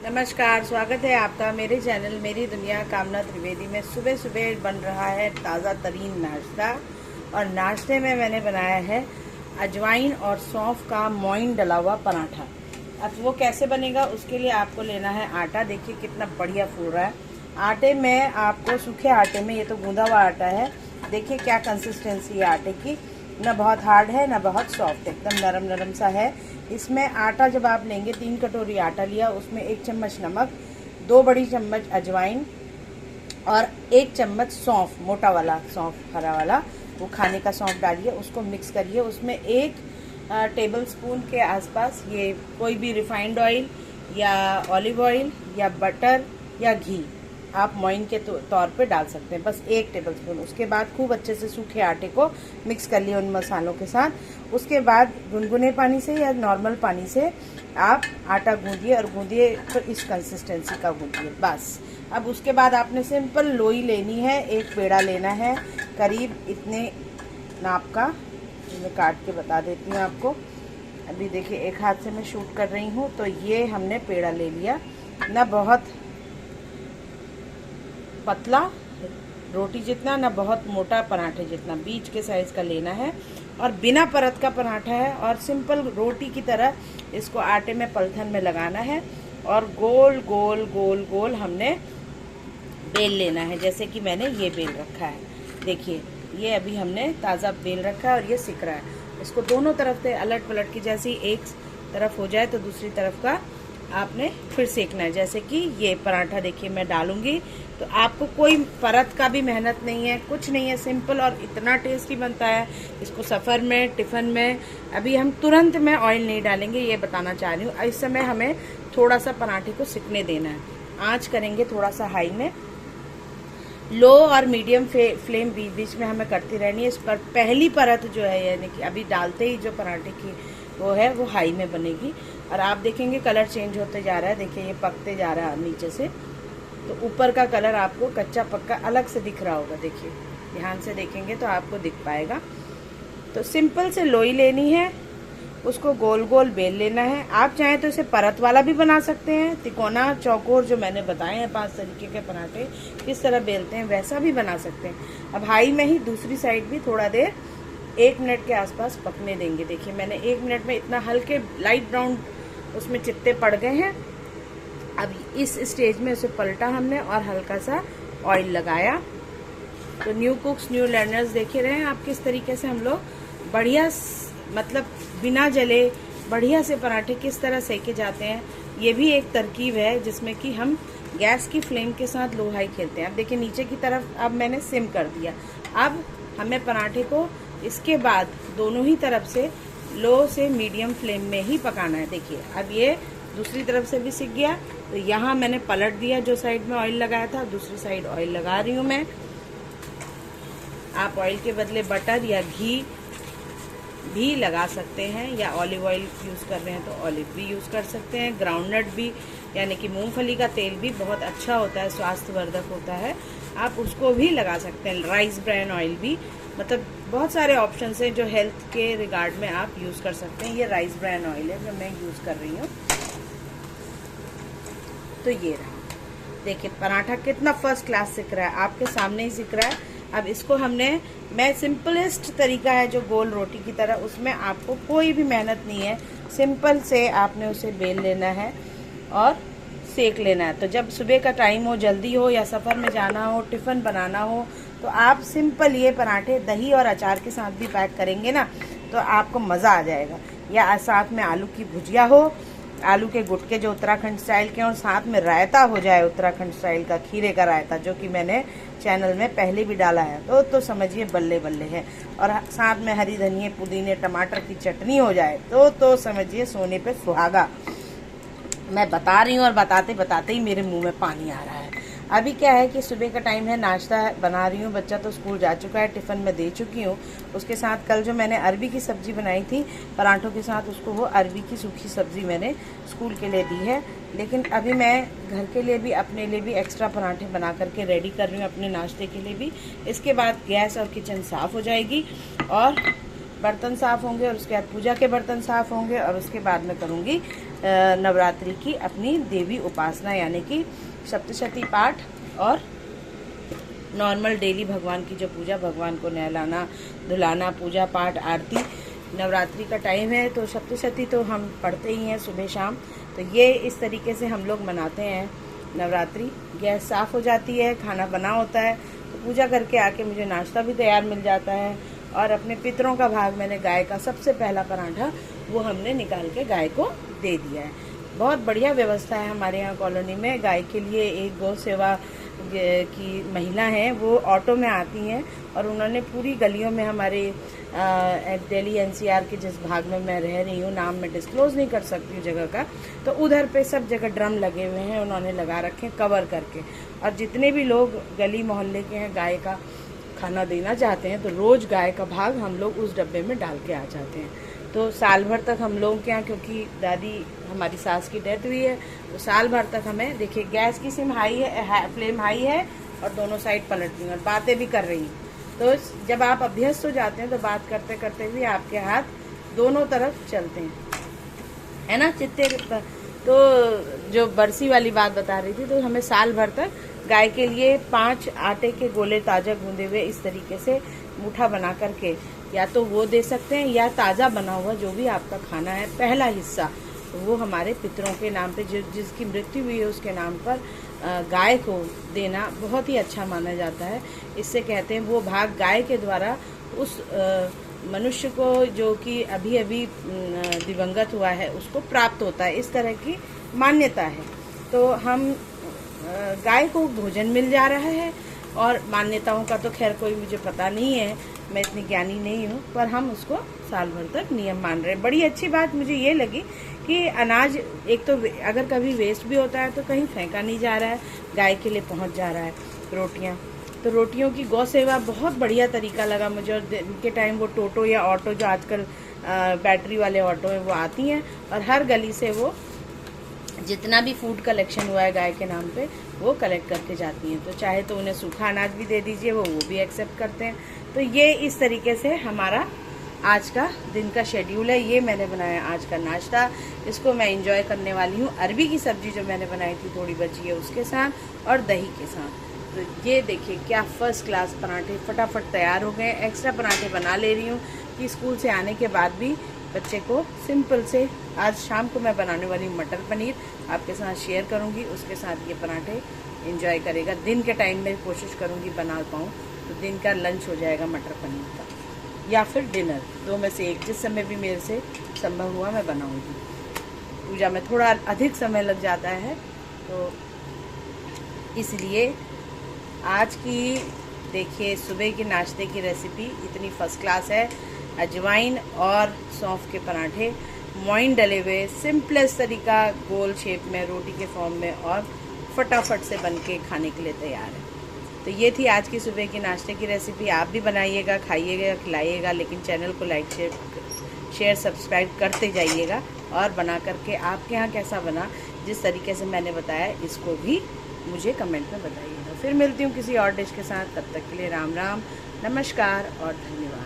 नमस्कार, स्वागत है आपका मेरे चैनल मेरी दुनिया कामना त्रिवेदी में। सुबह सुबह बन रहा है ताज़ा तरीन नाश्ता और नाश्ते में मैंने बनाया है अजवाइन और सौंफ का मोइन डला हुआ पराठा। अब वो कैसे बनेगा उसके लिए आपको लेना है आटा। देखिए कितना बढ़िया फूल रहा है। आटे में आपको सूखे आटे में, ये तो गूंदा हुआ आटा है, देखिए क्या कंसिस्टेंसी है आटे की, ना बहुत हार्ड है ना बहुत सॉफ्ट, एकदम नरम नरम सा है। इसमें आटा जब आप लेंगे 3 कटोरी आटा लिया, उसमें 1 चम्मच नमक, 2 बड़ी चम्मच अजवाइन और 1 चम्मच सौंफ, मोटा वाला सौंफ, हरा वाला, वो खाने का सौंफ डालिए, उसको मिक्स करिए। उसमें 1 टेबल स्पून के आसपास ये कोई भी रिफाइंड ऑयल या ऑलिव ऑयल या बटर या घी आप मोइन के तौर पे डाल सकते हैं, बस 1 टेबल स्पून। उसके बाद खूब अच्छे से सूखे आटे को मिक्स कर लिए उन मसालों के साथ। उसके बाद गुनगुने पानी से या नॉर्मल पानी से आप आटा गूंदिए और गूंदिए तो इस कंसिस्टेंसी का गूंदिए बस। अब उसके बाद आपने सिंपल लोई लेनी है, 1 पेड़ा लेना है करीब इतने नाप का। मैं काट के बता देती हूँ आपको। अभी देखिए एक हाथ से मैं शूट कर रही हूँ, तो ये हमने पेड़ा ले लिया, ना बहुत पतला रोटी जितना ना बहुत मोटा पराठे जितना, बीच के साइज का लेना है और बिना परत का पराठा है और सिंपल रोटी की तरह इसको आटे में पलथन में लगाना है और गोल गोल गोल गोल हमने बेल लेना है, जैसे कि मैंने ये बेल रखा है। देखिए ये अभी हमने ताज़ा बेल रखा है और ये सिक रहा है। इसको दोनों तरफ से अलट पलट के, जैसे ही एक तरफ हो जाए तो दूसरी तरफ का आपने फिर सेकना है। जैसे कि ये पराठा देखिए मैं डालूंगी तो आपको कोई परत का भी मेहनत नहीं है, कुछ नहीं है, सिंपल और इतना टेस्टी बनता है। इसको सफ़र में, टिफ़िन में, अभी हम तुरंत में ऑयल नहीं डालेंगे, ये बताना चाह रही हूँ। इस समय हमें थोड़ा सा पराठे को सिकने देना है। आँच करेंगे थोड़ा सा हाई में, लो और मीडियम फ्लेम बीच बीच में हमें करती रहनी है। इस पर पहली परत जो है, यानी कि अभी डालते ही जो पराठे की वो है वो हाई में बनेगी और आप देखेंगे कलर चेंज होते जा रहा है। देखिए ये पकते जा रहा है नीचे से, तो ऊपर का कलर आपको कच्चा पक्का अलग से दिख रहा होगा। देखिए ध्यान से देखेंगे तो आपको दिख पाएगा। तो सिंपल से लोई लेनी है, उसको गोल गोल बेल लेना है। आप चाहें तो इसे परत वाला भी बना सकते हैं, तिकोना चौकोर जो मैंने बताए हैं 5 तरीके के पराठे किस तरह बेलते हैं वैसा भी बना सकते हैं। अब हाई में ही दूसरी साइड भी थोड़ा देर 1 मिनट के आसपास पकने देंगे। देखिए मैंने 1 मिनट में इतना हल्के लाइट ब्राउन उसमें चित्ते पड़ गए हैं। अब इस स्टेज में उसे पलटा हमने और हल्का सा ऑयल लगाया। तो न्यू कुक्स न्यू लर्नर्स देखे रहे हैं आप किस तरीके से हम लोग बढ़िया, मतलब बिना जले बढ़िया से पराठे किस तरह सेके जाते हैं। ये भी एक तरकीब है जिसमें कि हम गैस की फ्लेम के साथ लो हाई खेलते हैं। अब देखिए नीचे की तरफ अब मैंने सिम कर दिया। अब हमें पराठे को इसके बाद दोनों ही तरफ से लो से मीडियम फ्लेम में ही पकाना है। देखिए अब ये दूसरी तरफ से भी सिक गया, तो यहाँ मैंने पलट दिया, जो साइड में ऑयल लगाया था दूसरी साइड ऑयल लगा रही हूँ मैं। आप ऑयल के बदले बटर या घी भी लगा सकते हैं, या ऑलिव ऑयल यूज़ कर रहे हैं तो ऑलिव भी यूज़ कर सकते हैं। ग्राउंडनट भी, यानी कि मूंगफली का तेल भी बहुत अच्छा होता है, स्वास्थ्यवर्धक होता है, आप उसको भी लगा सकते हैं। राइस ब्रान ऑयल भी, मतलब बहुत सारे ऑप्शन हैं जो हेल्थ के रिगार्ड में आप यूज़ कर सकते हैं। ये राइस ब्रान ऑयल है जो मैं यूज़ कर रही हूँ। तो ये रहा, देखिए पराठा कितना फर्स्ट क्लास सिक रहा है, आपके सामने ही सिक रहा है। अब इसको हमने, मैं सिंपलेस्ट तरीका है जो गोल रोटी की तरह, उसमें आपको कोई भी मेहनत नहीं है, सिंपल से आपने उसे बेल लेना है और सेक लेना है। तो जब सुबह का टाइम हो, जल्दी हो या सफ़र में जाना हो, टिफ़िन बनाना हो, तो आप सिंपल ये पराठे दही और अचार के साथ भी पैक करेंगे ना तो आपको मज़ा आ जाएगा। या साथ में आलू की भुजिया हो, आलू के गुटके जो उत्तराखंड स्टाइल के, और साथ में रायता हो जाए उत्तराखंड स्टाइल का, खीरे का रायता, जो कि मैंने चैनल में पहले भी डाला है, तो समझिए बल्ले बल्ले है। और साथ में हरी धनिया, पुदीने, टमाटर की चटनी हो जाए तो समझिए सोने पे सुहागा। मैं बता रही हूँ और बताते बताते ही मेरे मुंह में पानी आ रहा है। अभी क्या है कि सुबह का टाइम है, नाश्ता बना रही हूँ, बच्चा तो स्कूल जा चुका है, टिफ़िन में दे चुकी हूँ। उसके साथ कल जो मैंने अरबी की सब्ज़ी बनाई थी पराठों के साथ, उसको वो अरबी की सूखी सब्ज़ी मैंने स्कूल के लिए दी है। लेकिन अभी मैं घर के लिए भी, अपने लिए भी एक्स्ट्रा पराठे बना करके रेडी कर रही हूँ, अपने नाश्ते के लिए भी। इसके बाद गैस और किचन साफ़ हो जाएगी और बर्तन साफ़ होंगे और उसके बाद पूजा के बर्तन साफ़ होंगे और उसके बाद मैं करूँगी नवरात्रि की अपनी देवी उपासना, यानी कि सप्तशती पाठ और नॉर्मल डेली भगवान की जो पूजा, भगवान को नहलाना धुलाना, पूजा पाठ आरती। नवरात्रि का टाइम है तो सप्तशती तो हम पढ़ते ही हैं सुबह शाम। तो ये इस तरीके से हम लोग मनाते हैं नवरात्रि। गैस साफ़ हो जाती है, खाना बना होता है, तो पूजा करके आके मुझे नाश्ता भी तैयार मिल जाता है। और अपने पितरों का भाग मैंने गाय का सबसे पहला पराठा वो हमने निकाल के गाय को दे दिया है। बहुत बढ़िया व्यवस्था है हमारे यहाँ कॉलोनी में। गाय के लिए एक गौ सेवा की महिला हैं, वो ऑटो में आती हैं और उन्होंने पूरी गलियों में हमारे दिल्ली एनसीआर के जिस भाग में मैं रह रही हूँ, नाम मैं डिस्क्लोज नहीं कर सकती हूँ जगह का, तो उधर पे सब जगह ड्रम लगे हुए हैं, उन्होंने लगा रखे हैं कवर करके। और जितने भी लोग गली मोहल्ले के हैं गाय का खाना देना चाहते हैं, तो रोज़ गाय का भाग हम लोग उस डब्बे में डाल के आ जाते हैं। तो साल भर तक हम लोगों के यहाँ, क्योंकि दादी हमारी सास की डेथ हुई है, तो साल भर तक हमें, देखिए गैस की फ्लेम हाई है और दोनों साइड पलट रही हैं और बातें भी कर रही हैं। तो जब आप अभ्यस्त हो जाते हैं तो बात करते करते भी आपके हाथ दोनों तरफ चलते हैं, है ना चित्ते। तो जो बरसी वाली बात बता रही थी, तो हमें साल भर तक गाय के लिए 5 आटे के गोले ताज़ा गूंदे हुए इस तरीके से मुठा बना करके या तो वो दे सकते हैं, या ताज़ा बना हुआ जो भी आपका खाना है पहला हिस्सा, वो हमारे पितरों के नाम पे, जिसकी मृत्यु हुई है उसके नाम पर गाय को देना बहुत ही अच्छा माना जाता है। इससे कहते हैं वो भाग गाय के द्वारा उस मनुष्य को जो कि अभी अभी दिवंगत हुआ है उसको प्राप्त होता है, इस तरह की मान्यता है। तो हम गाय को भोजन मिल जा रहा है, और मान्यताओं का तो खैर कोई मुझे पता नहीं है, मैं इतनी ज्ञानी नहीं हूँ, पर हम उसको साल भर तक नियम मान रहे हैं। बड़ी अच्छी बात मुझे ये लगी कि अनाज एक तो अगर कभी वेस्ट भी होता है तो कहीं फेंका नहीं जा रहा है, गाय के लिए पहुँच जा रहा है। रोटियाँ, तो रोटियों की गौ सेवा बहुत बढ़िया तरीका लगा मुझे। और दिन के टाइम वो टोटो या ऑटो, जो आजकल बैटरी वाले ऑटो हैं, वो आती हैं और हर गली से वो जितना भी फूड कलेक्शन हुआ है गाय के नाम पे वो कलेक्ट करके जाती हैं। तो चाहे तो उन्हें सूखा अनाज भी दे दीजिए, वो भी एक्सेप्ट करते हैं। तो ये इस तरीके से हमारा आज का दिन का शेड्यूल है। ये मैंने बनाया आज का नाश्ता, इसको मैं एंजॉय करने वाली हूँ अरबी की सब्जी जो मैंने बनाई थी थोड़ी बची है उसके साथ और दही के साथ। तो ये देखिए क्या फर्स्ट क्लास पराठे फटाफट तैयार हो गए। एक्स्ट्रा पराठे बना ले रही हूँ कि स्कूल से आने के बाद भी बच्चे को सिंपल से, आज शाम को मैं बनाने वाली मटर पनीर आपके साथ शेयर करूँगी, उसके साथ ये पराठे एंजॉय करेगा। दिन के टाइम में कोशिश करूँगी बना पाऊँ, तो दिन का लंच हो जाएगा मटर पनीर का, या फिर डिनर, दो में से एक, जिस समय भी मेरे से संभव हुआ मैं बनाऊँगी। पूजा में थोड़ा अधिक समय लग जाता है, तो इसलिए आज की देखिए सुबह की नाश्ते की रेसिपी इतनी फर्स्ट क्लास है। अजवाइन और सौंफ के पराठे, मोइन डले हुए, सिंपलेस्ट तरीका, गोल शेप में रोटी के फॉर्म में, और फटाफट से बन के खाने के लिए तैयार है। तो ये थी आज की सुबह की नाश्ते की रेसिपी। आप भी बनाइएगा, खाइएगा, खिलाइएगा, लेकिन चैनल को लाइक शेयर सब्सक्राइब करते जाइएगा, और बना करके आपके यहाँ कैसा बना, जिस तरीके से मैंने बताया, इसको भी मुझे कमेंट में बताइएगा। फिर मिलती हूँ किसी और डिश के साथ, तब तक के लिए राम राम, नमस्कार और धन्यवाद।